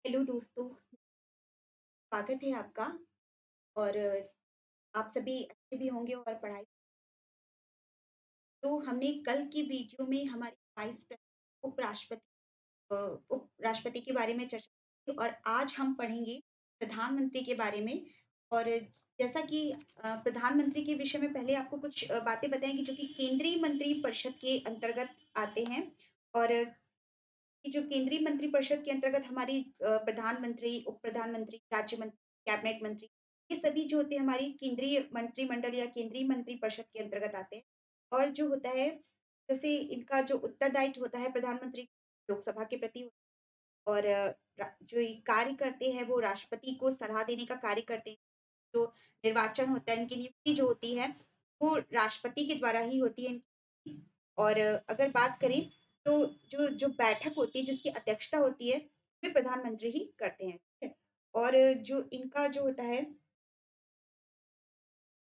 Hello दोस्तों, स्वागत है आपका और आप सभी अच्छे भी होंगे और पढ़ाई। तो हमने कल की वीडियो में हमारे वाइस उपराष्ट्रपति अ, उपराष्ट्रपति के बारे में चर्चा की और आज हम पढ़ेंगे प्रधानमंत्री के बारे में। और जैसा कि प्रधानमंत्री के विषय में पहले आपको कुछ बातें बताएंगी जो कि केंद्रीय मंत्री परिषद के अंतर्गत आते हैं। और कि जो केंद्रीय मंत्रिपरिषद के अंतर्गत हमारी प्रधानमंत्री, उप प्रधानमंत्री, राज्य मंत्री, कैबिनेट मंत्री, ये सभी जो होते हैं हमारी केंद्रीय मंत्रिमंडल या केंद्रीय मंत्रिपरिषद के अंतर्गत आते हैं। और जो होता है, जैसे इनका जो उत्तरदायित्व होता है प्रधानमंत्री लोकसभा के प्रति, और जो ये कार्य करते हैं वो राष्ट्रपति को सलाह देने का कार्य करते हैं। जो निर्वाचन होता है, इनकी नियुक्ति जो होती है वो राष्ट्रपति के द्वारा ही होती है इनकी। और अगर बात करें तो जो जो बैठक होती है जिसकी अध्यक्षता होती है वे प्रधानमंत्री ही करते हैं, ठीक है। और जो इनका जो होता है,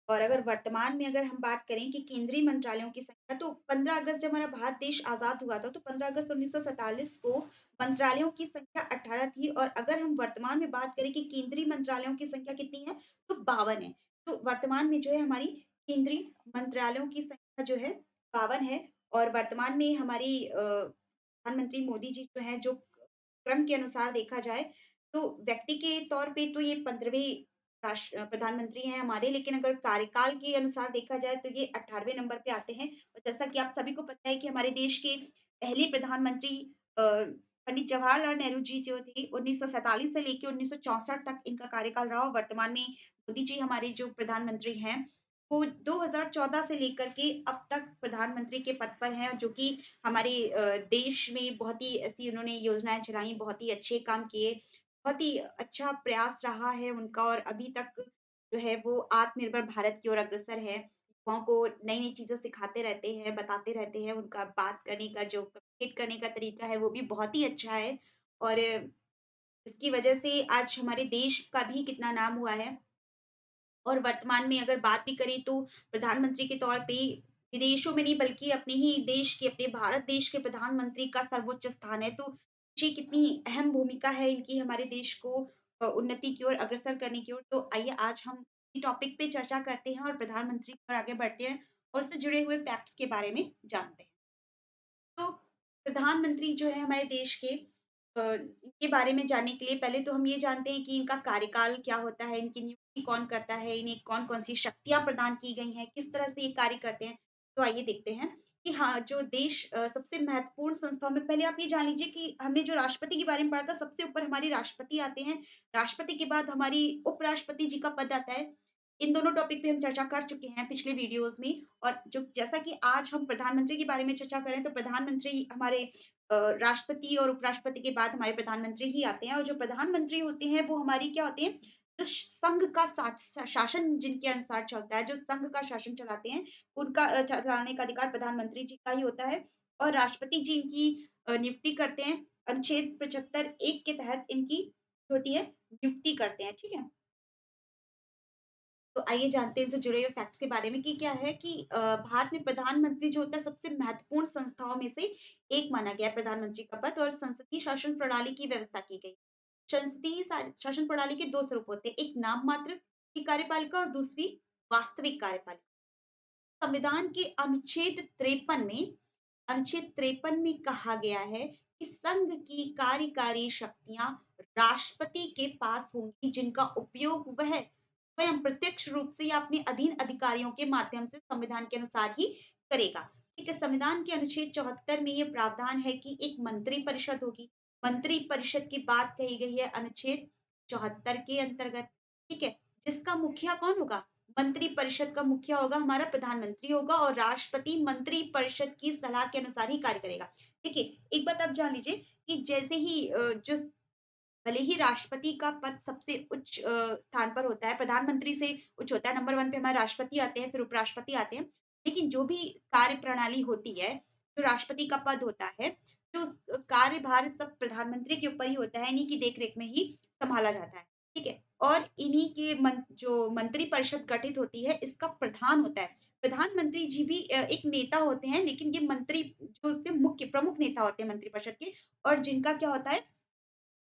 और अगर वर्तमान में अगर हम बात करें कि केंद्रीय मंत्रालयों की संख्या, तो 15 अगस्त जब हमारा भारत देश आज़ाद हुआ था, तो 15 अगस्त 1947 को मंत्रालयों की संख्या 18 थी। और अगर हम वर्तमान में बात करें कि केंद्रीय मंत्रालयों की संख्या कितनी है, तो 52 है। तो वर्तमान में जो है हमारी केंद्रीय मंत्रालयों की संख्या जो है 52 है। और वर्तमान में हमारी प्रधानमंत्री मोदी जी जो हैं, जो क्रम के अनुसार देखा जाए, तो व्यक्ति के तौर पे तो ये 15वें प्रधानमंत्री हैं हमारे, लेकिन अगर कार्यकाल के अनुसार देखा जाए तो ये 18वें नंबर पे आते हैं। और जैसा कि आप सभी को पता है कि हमारे देश के पहले प्रधानमंत्री पंडित जवाहरलाल नेहरू जी जो थे, 1947 से लेके 1964 तक इनका कार्यकाल रहा। और वर्तमान में मोदी जी हमारे जो प्रधानमंत्री हैं, वो 2014 से लेकर के अब तक प्रधानमंत्री के पद पर हैं, जो कि हमारे देश में बहुत ही ऐसी उन्होंने योजनाएँ चलाई, बहुत ही अच्छे काम किए, बहुत ही अच्छा प्रयास रहा है उनका। और अभी तक जो है वो आत्मनिर्भर भारत की ओर अग्रसर है। युवाओं को नई-नई चीज़ें सिखाते रहते हैं, बताते रहते हैं, उनका बात करने का जो कम्युनिकेट करने का तरीका है वो भी बहुत ही अच्छा है। और इसकी वजह से आज हमारे देश का भी कितना नाम हुआ है। और वर्तमान में अगर बात भी करें तो प्रधानमंत्री के तौर पे विदेशों में नहीं बल्कि अपने ही देश के, अपने भारत देश के प्रधानमंत्री का सर्वोच्च स्थान है। तो जी कितनी अहम भूमिका है इनकी हमारे देश को उन्नति की ओर अग्रसर करने की ओर। तो आइए आज हम इस टॉपिक पे चर्चा करते हैं और प्रधानमंत्री की ओर आगे बढ़ते हैं और उससे जुड़े हुए फैक्ट्स के बारे में जानते हैं। तो प्रधानमंत्री जो है हमारे देश के, इनके बारे में जानने के लिए पहले तो हम ये जानते हैं कि इनका कार्यकाल क्या होता है, इनकी नियुक्ति कौन करता है, इन्हें कौन-कौन सी शक्तियाँ प्रदान की गई हैं, किस तरह से ये कार्य करते हैं। तो आइए देखते हैं कि हाँ, जो देश सबसे महत्वपूर्ण संस्थाओं में पहले आप ये जान लीजिए कि हमने जो राष्ट्रपति के बारे में पढ़ा था, सबसे ऊपर हमारे राष्ट्रपति आते हैं। राष्ट्रपति के बाद हमारी उपराष्ट्रपति जी का पद आता है। इन दोनों टॉपिक पे हम चर्चा कर चुके हैं पिछले वीडियोज़ में। और जो जैसा कि आज हम प्रधानमंत्री के बारे में चर्चा करें, तो प्रधानमंत्री हमारे राष्ट्रपति और उपराष्ट्रपति के बाद हमारे प्रधानमंत्री ही आते हैं। और जो प्रधानमंत्री होते हैं वो हमारी क्या होते हैं, जो संघ का शासन जिनके अनुसार चलता है, जो संघ का शासन चलाते हैं, उनका चलाने का अधिकार प्रधानमंत्री जी का ही होता है। और राष्ट्रपति जी इनकी नियुक्ति करते हैं। अनुच्छेद 75 1 के तहत इनकी होती है, नियुक्ति करते हैं, ठीक है। तो आइए जानते हैं इनसे जुड़े हुए फैक्ट्स के बारे में कि क्या है कि भारत में प्रधानमंत्री जो होता है सबसे महत्वपूर्ण संस्थाओं में से एक माना गया है प्रधानमंत्री का पद। और संसदीय शासन प्रणाली की व्यवस्था की गई। संसदीय शासन प्रणाली के दो स्वरूप होते हैं, एक नाम मात्र की कार्यपालिका और दूसरी वास्तविक कार्यपालिका। संविधान के अनुच्छेद 53 में कहा गया है कि संघ की कार्यकारी शक्तियां राष्ट्रपति के पास होंगी, जिनका उपयोग वह स्वयं प्रत्यक्ष रूप से या अपने अधीन अधिकारियों के माध्यम से संविधान के अनुसार ही करेगा। ठीक है, संविधान के अनुच्छेद 74 में यह प्रावधान है कि एक मंत्री परिषद होगी। मंत्री परिषद की बात कही गई है अनुच्छेद 74 के अंतर्गत। ठीक है, जिसका मुखिया कौन होगा, मंत्री परिषद का मुखिया होगा हमारा प्रधानमंत्री होगा, और राष्ट्रपति मंत्री परिषद की सलाह के अनुसार ही कार्य करेगा। देखिए, एक बात आप जान लीजिए कि जैसे ही जो भले ही राष्ट्रपति का पद सबसे उच्च स्थान पर होता है, प्रधानमंत्री से उच्च होता है, नंबर 1 पे हमारे राष्ट्रपति आते हैं, फिर उपराष्ट्रपति आते हैं। लेकिन जो भी कार्यप्रणाली होती है, जो राष्ट्रपति का पद होता है, जो कार्यभार सब प्रधानमंत्री के ऊपर ही होता है, इन्हीं की देख-रेख में ही सँभाला जाता है, ठीक है? और इन्हीं के जो मंत्रिपरिषद गठित होती है, इसका प्रधान होता है। प्रधानमंत्री जी भी एक नेता होते हैं, लेकिन ये मंत्री जो होते हैं, मुख्य प्रमुख नेता होते हैं मंत्रिपरिषद के। और जिनका क्या होता है,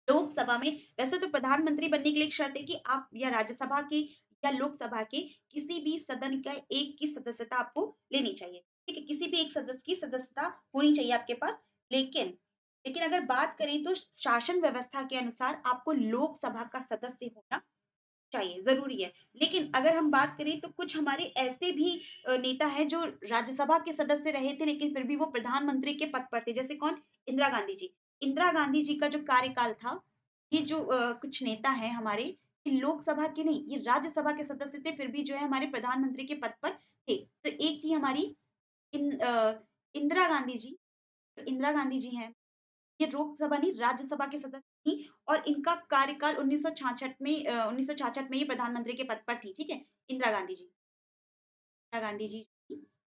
लोकसभा में वैसे तो प्रधानमंत्री बनने के लिए एक शर्त है कि आप या राज्यसभा की या लोकसभा के किसी भी सदन का एक की सदस्यता आपको लेनी चाहिए। ठीक है? किसी भी एक सदस्य की सदस्यता होनी चाहिए आपके पास। लेकिन लेकिन अगर बात करें तो शासन व्यवस्था के अनुसार आपको लोकसभा का सदस्य होना चाहिए, ज़रूरी है। लेकिन अगर हम बात करें तो कुछ हमारे ऐसे भी नेता हैं जो राज्यसभा के सदस्य रहे थे लेकिन फिर भी वो प्रधानमंत्री के पद पर थे। जैसे कौन? इंदिरा गांधी जी। इंदिरा गांधी जी का जो कार्यकाल था, ये जो कुछ नेता हैं हमारे, ये लोकसभा के नहीं, ये राज्यसभा के सदस्य थे, फिर भी जो है हमारे प्रधानमंत्री के पद पर थे। तो एक थी हमारी इंदिरा गांधी जी, तो इंदिरा गांधी जी हैं, ये लोकसभा नहीं राज्यसभा के सदस्य थी और इनका कार्यकाल 1966 में ये प्रधानमंत्री के पद पर थी, ठीक है? इंदिरा गांधी जी। इंदिरा गांधी जी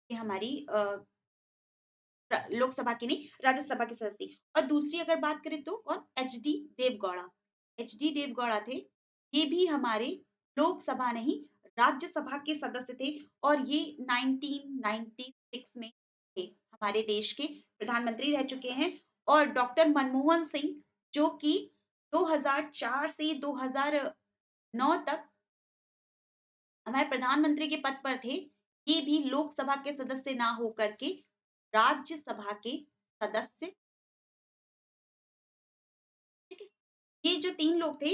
ये हमारी लोकसभा की नहीं राज्यसभा की सदस्य थी। और दूसरी अगर बात करें तो कौन? एचडी देवगौड़ा। एचडी देवगौड़ा थे। ये भी हमारे लोकसभा नहीं राज्यसभा के सदस्य थे और ये 1996 में थे। हमारे देश के प्रधानमंत्री रह चुके हैं और डॉक्टर मनमोहन सिंह जो कि 2004 से 2009 तक हमारे प्रधानमंत्री के पद पर थे, ये भी लोकसभा के सदस्य ना होकर के राज्यसभा के सदस्य, ठीक है? ये जो 3 लोग थे,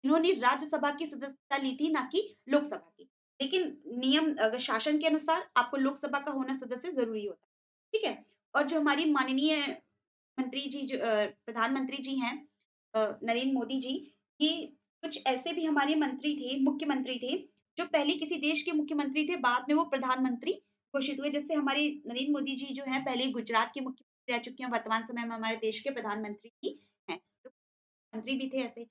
इन्होंने राज्यसभा की सदस्यता ली थी, ना कि लोकसभा की। लेकिन नियम अगर शासन के अनुसार आपको लोकसभा का होना सदस्य ज़रूरी होता है, ठीक है? और जो हमारी माननीय मंत्री जी जो प्रधानमंत्री जी हैं नरेंद्र मोदी जी, ये कुछ ऐसे भी हमारे मंत्री थे, मुख्यमंत्री थे, जो पहले किसी देश के मुख्यमंत्री थे, बाद में वो प्रधानमंत्री घोषित हुए। जैसे हमारे नरेंद्र मोदी जी जो हैं, पहले गुजरात के मुख्यमंत्री रह चुके हैं, वर्तमान समय में हमारे देश के प्रधानमंत्री भी हैं। तो मंत्री भी थे ऐसे।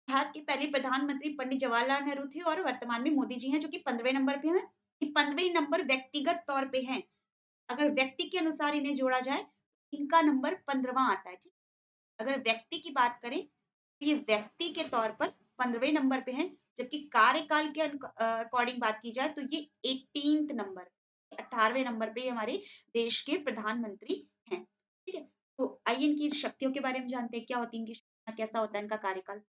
भारत के पहले प्रधानमंत्री पंडित जवाहरलाल नेहरू थे और वर्तमान में मोदी जी हैं, जो कि 15वें नंबर पे हैं। ये 15वें नंबर व्यक्तिगत तौर पे हैं। अगर व्यक्ति के अनुसार इन्हें जोड़ा जाए, इनका नंबर 15वां आता है, ठीक? अगर व्यक्ति की बात करें, तो ये व्यक्ति के तौर पर 15वें नंबर पे हैं, जबकि कार्यकाल के अकॉर्डिंग बात की जाए तो ये 18th नंबर 18वें नंबर पे हमारे देश के प्रधानमंत्री हैं, ठीक है? तो आइए इनकी शक्तियों के बारे में जानते हैं, क्या होती है इनकी शक्तियाँ, कैसा होता है इनका कार्यकाल?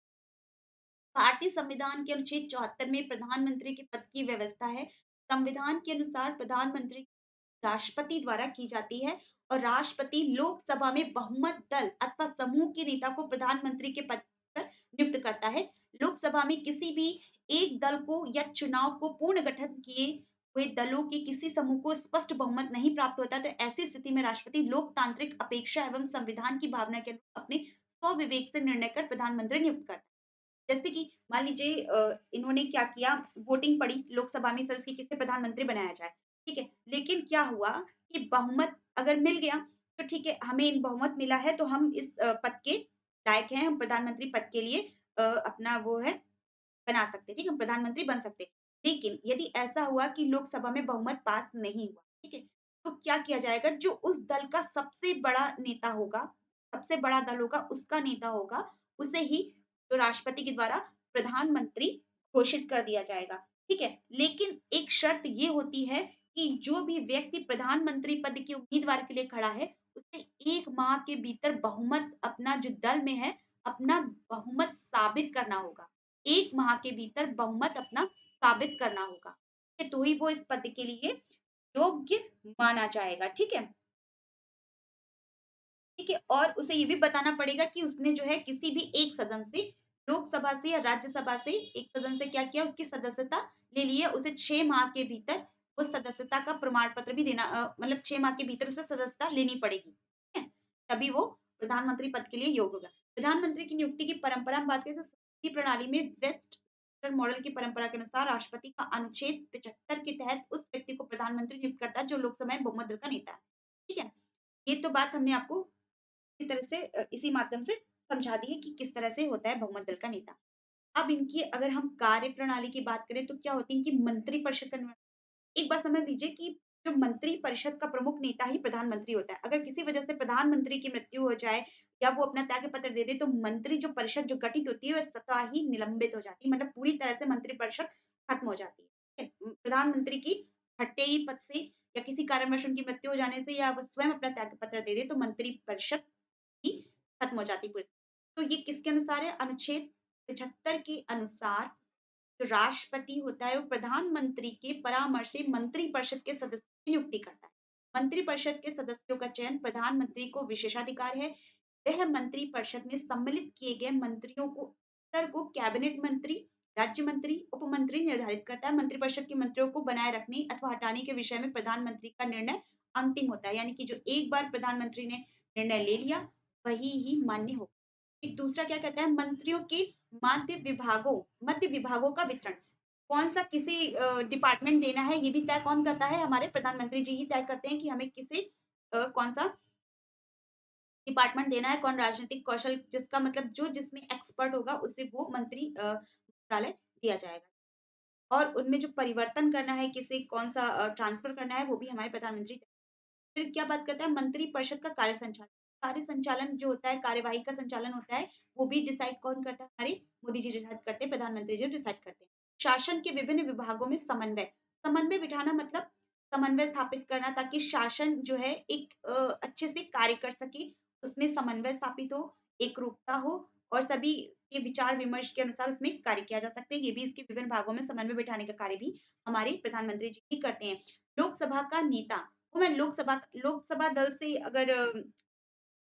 भारतीय संविधान के अनुच्छेद 74 में प्रधानमंत्री के पद की व्यवस्था है। संविधान के अनुसार प्रधानमंत्री राष्ट्रपति द्वारा की जाती है और राष्ट्रपति लोकसभा में बहुमत दल अथवा समूह के नेता को प्रधानमंत्री के पद पर नियुक्त करता है। लोकसभा में किसी भी एक दल को या चुनाव को पूर्ण गठन किए हुए दलों के किसी समूह को स्पष्ट बहुमत नहीं प्राप्त होता, तो ऐसी स्थिति में राष्ट्रपति लोकतांत्रिक अपेक्षा एवं संविधान की भावना के अनुरूप अपने स्वविवेक से निर्णय कर प्रधानमंत्री नियुक्त करता है। जैसे कि मान लीजिए इन्होंने क्या किया वोटिंग पड़ी लोकसभा में सदस्य की किसे प्रधानमंत्री बनाया जाए, ठीक है? लेकिन क्या हुआ कि बहुमत अगर मिल गया तो ठीक है, हमें बहुमत मिला है तो हम इस पद के लायक हैं, हम प्रधानमंत्री पद के लिए अपना वो है बना सकते हैं, ठीक है? हम प्रधानमंत्री बन सकते हैं। लेकिन यदि ऐसा हुआ कि लोकसभा में बहुमत पास नहीं हुआ, ठीक है? तो क्या किया जाएगा जो उस दल का सबसे बड़ा नेता होगा, सबसे बड़ा दल होगा, उसका नेता होगा, उसे ही जो राष्ट्रपति के द्वारा प्रधानमंत्री घोषित कर दिया जाएगा, ठीक है? लेकिन एक शर्त ये होती है कि जो भी व्यक्ति प्रधानमंत्री पद के उम्मीदवार के लिए खड़ा है, उसे 1 माह के भीतर बहुमत अपना जो दल में है, अपना बहुमत साबित करना होगा। 1 माह के भीतर बहुमत अपना साबित करना होगा, ठीक है? तो ही वो इस पद के लिए योग्य माना जाएगा, ठीक है? ठीक है? और उसे ये भी बताना पड़ेगा कि उसने जो है किसी भी एक सदन से, लोकसभा से या राज्यसभा से एक सदन से क्या किया, उसकी सदस्यता ले ली है। उसे 6 माह के भीतर उस सदस्यता का प्रमाण पत्र भी देना मतलब 6 माह के भीतर उसे सदस्यता लेनी पड़ेगी, ठीक है? तभी वो प्रधानमंत्री पद के लिए योग्य होगा। प्रधानमंत्री की नियुक्ति की परंपरा हम बात करें तो संसदीय प्रणाली में वेस्टमिंस्टर मॉडल की परंपरा के अनुसार राष्ट्रपति का अनुच्छेद 75 के तहत उस व्यक्ति को प्रधानमंत्री नियुक्त करता है जो लोकसभा में बहुमत दल का नेता है, ठीक है? ये तो बात हमने आपको इसी तरह से इसी माध्यम से समझा दी है कि किस तरह से होता है बहुमत दल का नेता। अब इनकी अगर हम कार्यप्रणाली की बात करें तो क्या होती है इनकी मंत्रिपरिषद का एक बात समझ लीजिए कि जो मंत्रिपरिषद का प्रमुख नेता ही प्रधानमंत्री होता है। अगर किसी वजह से प्रधानमंत्री की मृत्यु हो जाए या वो अपना त्याग पत्र दे दे तो मंत्री जो परिषद जो गठित होती है वह स्वतः ही निलंबित हो जाती है। मतलब पूरी तरह से मंत्रिपरिषद खत्म हो जाती है। ठीक है? प्रधानमंत्री की हत्तेई पद से या किसी कारणवश उनकी मृत्यु हो जाने से या वो स्वयं अपना त्याग पत्र दे दे तो मंत्रिपरिषद ही खत्म हो जाती है पूरी। तो ये किसके अनुसार है? अनुच्छेद 75 के अनुसार जो राष्ट्रपति होता है वो प्रधानमंत्री के परामर्श से मंत्रिपरिषद के सदस्य की नियुक्ति करता है। मंत्रिपरिषद के सदस्यों का चयन प्रधानमंत्री को विशेषाधिकार है। वह मंत्रिपरिषद में सम्मिलित किए गए मंत्रियों को स्तर को कैबिनेट मंत्री, राज्य मंत्री, उप मंत्री निर्धारित करता है। मंत्रिपरिषद के मंत्रियों को बनाए रखने अथवा हटाने के विषय में प्रधानमंत्री का निर्णय अंतिम होता है। यानी कि जो एक बार प्रधानमंत्री ने निर्णय ले लिया वही ही मान्य हो। एक दूसरा क्या कहता है? मंत्रियों के मध्य विभागों का वितरण। कौन सा किसी डिपार्टमेंट देना है ये भी तय कौन करता है? हमारे प्रधानमंत्री जी ही तय करते हैं कि हमें किसे कौन सा डिपार्टमेंट देना है, कौन राजनीतिक कौशल जिसका मतलब जो जिसमें एक्सपर्ट होगा उसे वो मंत्रालय दिया जाएगा। और उनमें जो परिवर्तन करना है, किसे कौन-सा ट्रांसफर करना है वो भी हमारे प्रधानमंत्री। फिर क्या बात करता है? मंत्रिपरिषद का कार्य संचालन। कार्य संचालन जो होता है, कार्यवाही का संचालन होता है, वो भी डिसाइड कौन करता है? हमारे मोदी जी डिसाइड करते हैं, प्रधानमंत्री जी डिसाइड करते हैं। शासन के विभिन्न विभागों में समन्वय। समन्वय बिठाना मतलब समन्वय स्थापित करना ताकि शासन जो है एक अच्छे से कार्य कर सके, उसमें समन्वय स्थापित हो, एकरूपता हो और सभी के विचार-विमर्श के अनुसार उसमें कार्य किया जा सकता है। ये भी इसके विभिन्न भागों में समन्वय बिठाने का कार्य भी हमारे प्रधानमंत्री जी ही करते हैं। लोकसभा का नेता वो मैं लोकसभा दल से अगर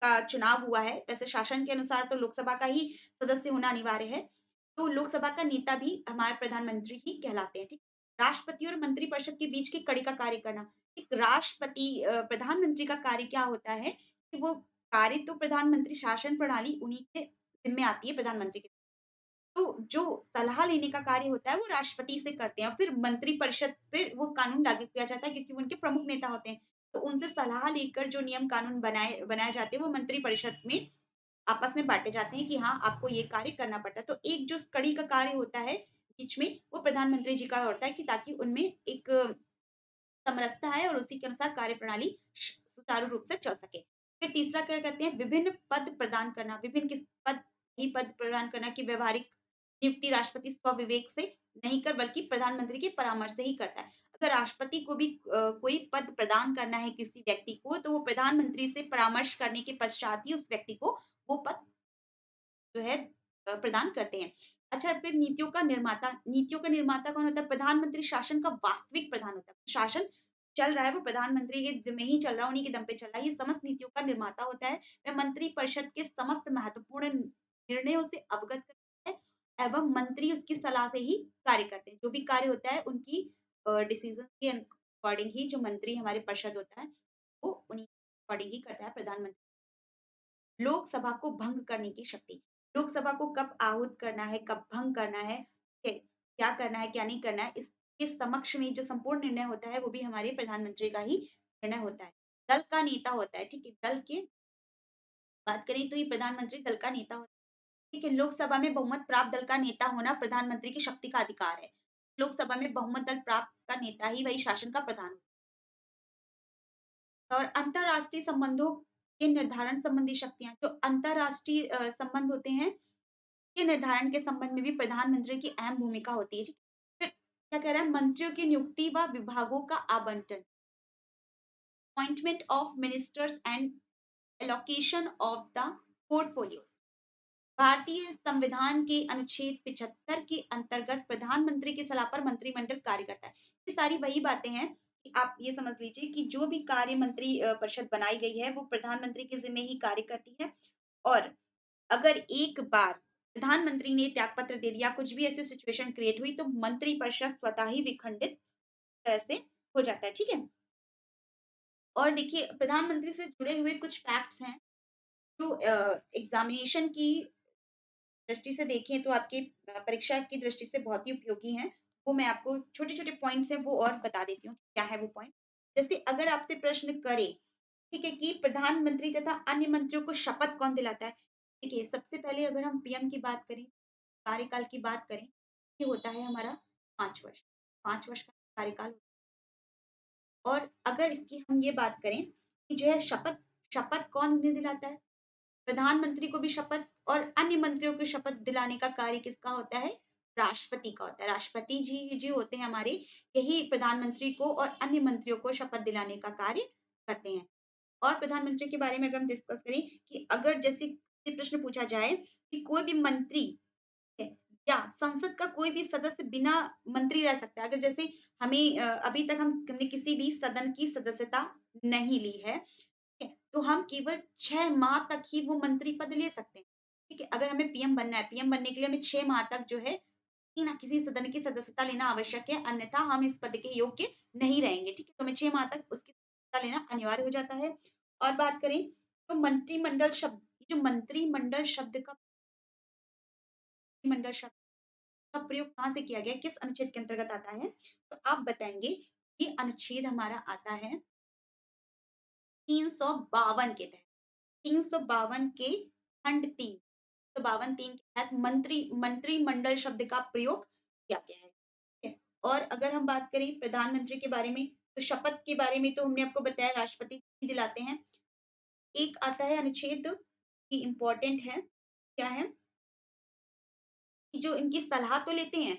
का चुनाव हुआ है, वैसे शासन के अनुसार तो लोकसभा का ही सदस्य होना अनिवार्य है। तो लोकसभा का नेता भी हमारे प्रधानमंत्री ही कहलाते हैं, ठीक? राष्ट्रपति और मंत्रिपरिषद के बीच की कड़ी का कार्य करना। एक राष्ट्रपति प्रधानमंत्री का कार्य क्या होता है कि वो कार्य तो प्रधानमंत्री शासन प्रणाली उन्हीं के ज़िम्मे आती है प्रधानमंत्री के। तो जो सलाह लेने का कार्य होता है वो राष्ट्रपति से करते हैं और फिर मंत्रिपरिषद फिर वो कानून लागू किया जाता है क्योंकि वो उनके प्रमुख नेता होते हैं। तो उनसे सलाह लेकर जो नियम कानून बनाए जाते हैं वो मंत्रिपरिषद में आपस में बाँटे जाते हैं कि हाँ, आपको ये कार्य करना पड़ता है। तो एक जो कड़ी का कार्य होता है बीच में वो प्रधानमंत्री जी का होता है कि ताकि उनमें एक समरसता है और उसी के अनुसार कार्यप्रणाली सुचारू रूप से चल सके। फिर तीसरा क्या कहते हैं? विभिन्न पद प्रदान करना। विभिन्न किस पद ही पद प्रदान करना कि व्यावहारिक नियुक्ति राष्ट्रपति स्वविवेक से नहीं कर बल्कि प्रधानमंत्री के परामर्श से ही करता है। अगर राष्ट्रपति को भी कोई पद प्रदान करना है किसी व्यक्ति को तो वो प्रधानमंत्री से परामर्श करने के पश्चात ही उस व्यक्ति को वो पद जो है प्रदान करते हैं। अच्छा फिर नीतियों का निर्माता कौन होता है? प्रधानमंत्री शासन का वास्तविक प्रधान होता है। शासन चल रहा है वो प्रधानमंत्री के ज़िम्मे ही चल रहा है, उन्हीं के दम पे चल रहा है। ये समस्त नीतियों का निर्माता होता है। वह मंत्रिपरिषद के समस्त महत्वपूर्ण निर्णयों से अवगत करता है एवं मंत्री उसकी सलाह से ही कार्य करते हैं। जो भी कार्य होता है उनकी डिसीज़न के अकॉर्डिंग ही जो मंत्री हमारे परिषद होता है, वो उन्हीं के अकॉर्डिंग ही करता है प्रधानमंत्री। लोकसभा को भंग करने की शक्ति। लोकसभा को कब आहूत करना है, कब भंग करना है, क्या करना है, क्या नहीं करना है, इसके समक्ष में जो संपूर्ण निर्णय होता है, वो भी हमारे प्रधानमंत्री का ही निर्णय होता है। दल का नेता होता है, ठीक है? दल की बात करें तो ये प्रधानमंत्री दल का नेता होता है, ठीक है? लोकसभा में बहुमत प्राप्त दल का नेता होना प्रधानमंत्री की शक्ति का अधिकार है। लोकसभा में बहुमत दल प्राप्त का नेता ही वही शासन का प्रधान होता है। और अंतर्राष्ट्रीय संबंधों के निर्धारण संबंधी शक्तियाँ, जो अंतर्राष्ट्रीय संबंध होते हैं के निर्धारण के संबंध में भी प्रधानमंत्री की अहम भूमिका होती है। ठीक? फिर क्या कह रहा है? मंत्रियों की नियुक्ति व विभागों का आवंटन, appointment of ministers and allocation of the portfolios. भारतीय संविधान के अनुच्छेद 75 के अंतर्गत प्रधानमंत्री की सलाह पर मंत्रिमंडल कार्य करता है। ये सारी वही बातें हैं कि आप ये समझ लीजिए कि जो भी कार्य मंत्री परिषद बनाई गई है वो प्रधानमंत्री के जिम्मे ही कार्य करती है और अगर एक बार प्रधानमंत्री ने त्यागपत्र दे दिया, कुछ भी ऐसी सिचुएशन क्रिएट हुई तो मंत्रिपरिषद स्वतः ही विखंडित तरह से हो जाता है, ठीक है? और देखिए प्रधानमंत्री से जुड़े हुए कुछ फैक्ट्स हैं जो एग्जामिनेशन की दृष्टि से देखें तो आपकी परीक्षा की दृष्टि से बहुत ही उपयोगी हैं। वो मैं आपको छोटे-छोटे पॉइंट्स हैं वो और बता देती हूँ, क्या है वो पॉइंट। जैसे अगर आपसे प्रश्न करे, ठीक है, कि प्रधानमंत्री तथा अन्य मंत्रियों को शपथ कौन दिलाता है? देखिए, सबसे पहले अगर हम पीएम की बात करें कार्यकाल की बात करें, ये होता है हमारा 5 वर्ष। 5 वर्ष का कार्यकाल और अगर इसकी हम ये बात करें कि जो है शपथ कौन उन्हें दिलाता है? प्रधानमंत्री को भी शपथ और अन्य मंत्रियों को शपथ दिलाने का कार्य किसका होता है? राष्ट्रपति का होता है। राष्ट्रपति जी जो होते हैं हमारे, यही प्रधानमंत्री को और अन्य मंत्रियों को शपथ दिलाने का कार्य करते हैं। और प्रधानमंत्री के बारे में अगर हम डिस्कस करें कि अगर जैसे से प्रश्न पूछा जाए कि कोई भी मंत्री है या संसद का कोई भी सदस्य बिना मंत्री रह सकता है। अगर जैसे हमें अभी तक हमने किसी भी सदन की सदस्यता नहीं ली है, ठीक है? तो हम केवल 6 माह तक ही वो मंत्री पद ले सकते हैं, ठीक है? अगर हमें पीएम बनना है, पीएम बनने के लिए हमें 6 माह तक जो है कि ना किसी सदन की सदस्यता लेना आवश्यक है, अन्यथा हम इस पद के योग्य नहीं रहेंगे, ठीक है? तो हमें 6 माह तक उसकी सदस्यता लेना अनिवार्य हो जाता है। और बात करें तो मंत्रिमंडल शब्द, जो मंत्रिमंडल शब्द का प्रयोग कहाँ से किया गया है? किस अनुच्छेद के अंतर्गत आता है? तो आप बताएँगे ये अनुच्छेद हमारा आता है 352 के तहत। 352 के खंड 3, 352 3 के तहत मंत्रिमंडल शब्द का प्रयोग किया गया है। ठीक है? और अगर हम बात करें प्रधानमंत्री के बारे में, तो शपथ के बारे में तो हमने आपको बताया राष्ट्रपति ही दिलाते हैं। एक आता है अनुच्छेद कि इम्पोर्टेंट है, क्या है? कि जो इनकी सलाह तो लेते हैं,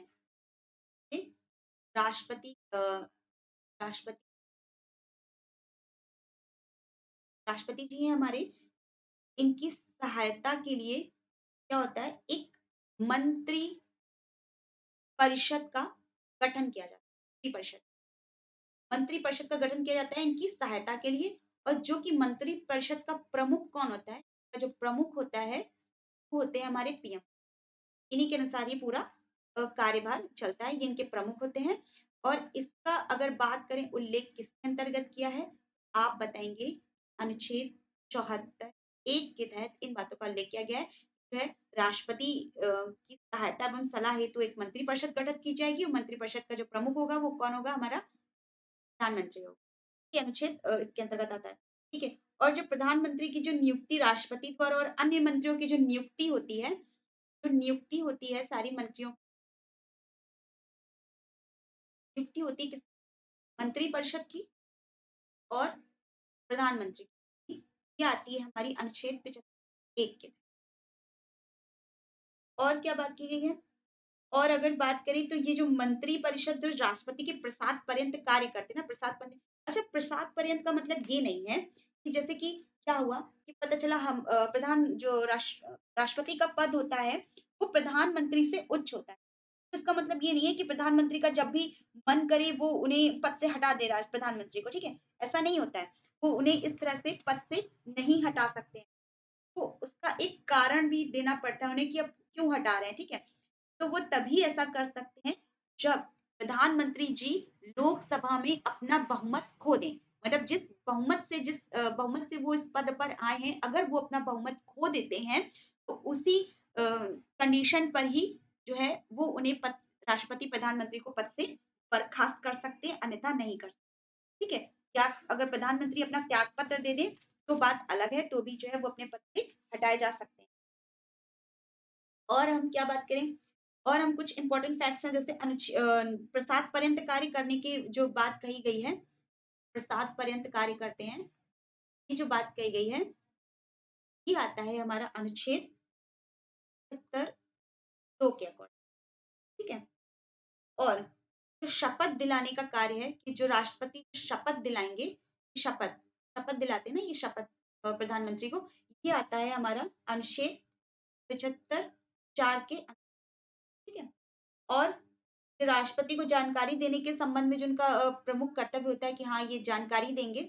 ये राष्ट्रपति राष्ट्रपति राष्ट्रपति जी हैं हमारे, इनकी सहायता के लिए क्या होता है, एक मंत्री परिषद का गठन किया जाता है। मंत्री परिषद का गठन किया जाता है इनकी सहायता के लिए, और जो कि मंत्री परिषद का प्रमुख कौन होता है? जो प्रमुख होता है, वो होते हैं हमारे पीएम। इन्हीं के अनुसार ही पूरा कार्यभार चलता है, ये इनके प्रमुख होते हैं। और इसका अगर बात करें उल्लेख किसके अंतर्गत किया है? आप बताएँगे अनुच्छेद 74 1 के तहत इन बातों का उल्लेख किया गया है। जो है राष्ट्रपति की सहायता एवं सलाह हेतु एक मंत्रिपरिषद गठित की जाएगी और मंत्रिपरिषद का जो प्रमुख होगा वो कौन होगा? हमारा प्रधानमंत्री होगा। ये अनुच्छेद इसके अंतर्गत आता है, ठीक है? और जो प्रधानमंत्री की जो नियुक्ति राष्ट्रपति द्वारा और अन्य मंत्रियों की जो नियुक्ति होती है, सारी मंत्रियों नियुक्ति होती है किस मंत्रिपरिषद की और प्रधानमंत्री की, ये आती है हमारी अनुच्छेद 75 1 के। और क्या बात की गई है? और अगर बात करें तो ये जो मंत्रिपरिषद जो राष्ट्रपति के प्रसाद पर्यंत कार्य करते हैं ना, प्रसाद पर्यंत, अच्छा प्रसाद पर्यंत का मतलब ये नहीं है कि जैसे कि क्या हुआ कि पता चला हम प्रधान जो राष्ट्रपति का पद होता है, वो प्रधानमंत्री से उच्च होता है। तो इसका मतलब ये नहीं है कि प्रधानमंत्री का जब भी मन करे वो उन्हें पद से हटा दे रहा है प्रधानमंत्री को, ठीक है? ऐसा नहीं होता है। वो उन्हें इस तरह से पद से नहीं हटा सकते हैं। तो उसका एक कारण भी देना पड़ता है उन्हें कि अब क्यों हटा रहे हैं, ठीक है? तो वो तभी ऐसा कर सकते हैं जब प्रधानमंत्री जी लोकसभा में अपना बहुमत खो दें। मतलब बहुमत से वो इस पद पर आए हैं, अगर वो अपना बहुमत खो देते हैं, तो उसी कंडीशन पर ही जो है वो उन्हें पद राष्ट्रपति प्रधानमंत्री को पद से बर्खास्त कर सकते हैं, अन्यथा नहीं कर सकते। ठीक है? त्याग अगर प्रधानमंत्री अपना त्याग पत्र दे दें, तो बात अलग है, तो भी जो है वो अपने पद से हटाए जा सकते हैं। और हम क्या बात करें? और हम कुछ इम्पोर्टेंट फैक्ट्स हैं जैसे प्रसाद पर्यंत कार्य करने की जो बात कही गई है, प्रसाद पर्यंत कार्य करते हैं, ये जो बात कही गई है, ये आता है हमारा अनुच्छेद 72 के अकॉर्डिंग, ठीक है? और जो शपथ दिलाने का कार्य है कि जो राष्ट्रपति शपथ दिलाएँगे, शपथ शपथ दिलाते हैं ना ये शपथ प्रधानमंत्री को, ये आता है हमारा अनुच्छेद 75 4 के ठीक है? और राष्ट्रपति को जानकारी देने के संबंध में जो उनका प्रमुख कर्तव्य होता है कि हाँ, ये जानकारी देंगे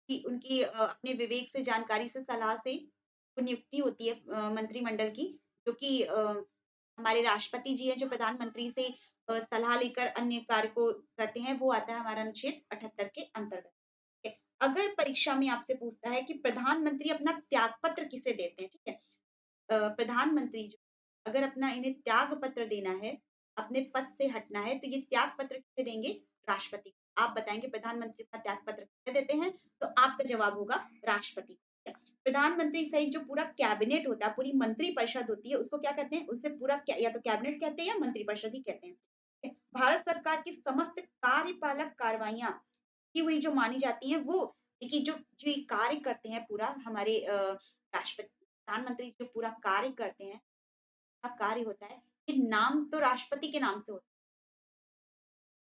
कि उनकी अपने विवेक से, जानकारी से, सलाह से वो नियुक्ति होती है मंत्रिमंडल की, जो कि हमारे राष्ट्रपति जी हैं, जो प्रधानमंत्री से सलाह लेकर अन्य कार्य को करते हैं, वो आता है हमारा अनुच्छेद 78 के अंतर्गत। ठीक है? अगर परीक्षा में आपसे पूछता है कि प्रधानमंत्री अपना त्यागपत्र किसे देते हैं, ठीक है? प्रधानमंत्री जो अगर अपना इन्हें त्याग पत्र देना है, अपने पद से हटना है, तो ये त्याग पत्र किसे देंगे? राष्ट्रपति को। आप बताएँगे प्रधानमंत्री अपना त्याग पत्र किसे देते हैं? तो आपका जवाब होगा राष्ट्रपति को। ठीक है? प्रधानमंत्री सहित जो पूरा कैबिनेट होता है, पूरी मंत्रिपरिषद होती है, उसको क्या कहते हैं? उसे पूरा क्या या तो कैबिनेट कहते हैं या मंत्रिपरिषद ही कहते हैं। ठीक है? भारत सरकार की समस्त कार्यपालक कार्रवाइयाँ की हुई जो मानी जाती हैं, वो देखिए जो ये कार्य करते हैं पूरा हमारे राष्ट्रपति प्रधानमंत्री जो पूरा कार्य करते हैं, का कार्य होता है, ये नाम तो राष्ट्रपति के नाम से होता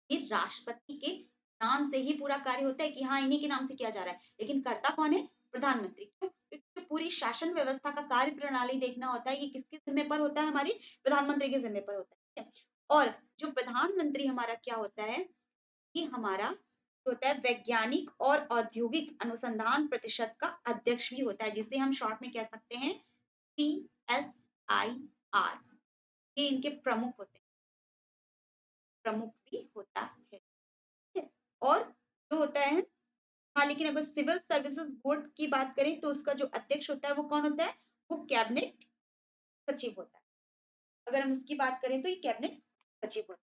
है। ये राष्ट्रपति के नाम से ही पूरा कार्य होता है कि हाँ, इन्हीं के नाम से किया जा रहा है। लेकिन करता कौन है? प्रधानमंत्री। क्यों? क्योंकि जो पूरी शासन व्यवस्था का कार्य प्रणाली देखना होता है, ये किसके ज़िम्मे पर होता है? हमारी प्रधानमंत्री के ज़िम्मे पर होता है, ठीक है? और जो प्रधानमंत्री हमारा क्या होता है कि हमारा जो होता है वैज्ञानिक और औद्योगिक अनुसंधान प्रतिशत का अध्यक्ष भी होता है, जिसे हम शॉर्ट में कह सकते हैं CSIR। ये इनके प्रमुख होते हैं, प्रमुख भी होता है, ठीक है? और जो होता है हाँ, लेकिन अगर सिविल सर्विसेज बोर्ड की बात करें तो उसका जो अध्यक्ष होता है वो कौन होता है? वो कैबिनेट सचिव होता है। अगर हम उसकी बात करें तो ये कैबिनेट सचिव होता है।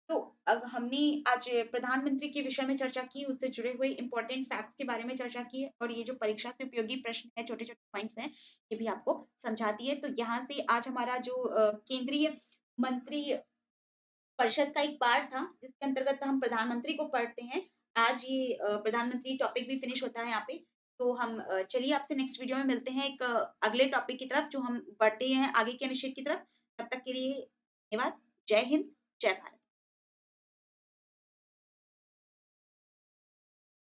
तो अब हमने आज प्रधानमंत्री के विषय में चर्चा की, उससे जुड़े हुए इम्पोर्टेंट फैक्ट्स के बारे में चर्चा की है और ये जो परीक्षा से उपयोगी प्रश्न है, छोटे-छोटे पॉइंट्स हैं, ये भी आपको समझा दिए। तो यहाँ से आज हमारा जो केंद्रीय मंत्री परिषद का एक पार्ट था, जिसके अंतर्गत हम प्रधानमंत्री को पढ़ते हैं। आज ये प्रधानमंत्री टॉपिक भी फिनिश होता है यहाँ पे। तो हम चलिए आपसे नेक्स्ट वीडियो में मिलते हैं एक अगले टॉपिक की तरफ जो हम बढ़ते हैं आगे के अनुच्छेद की तरफ। तब तक के लिए धन्यवाद। जय हिंद, जय भारत।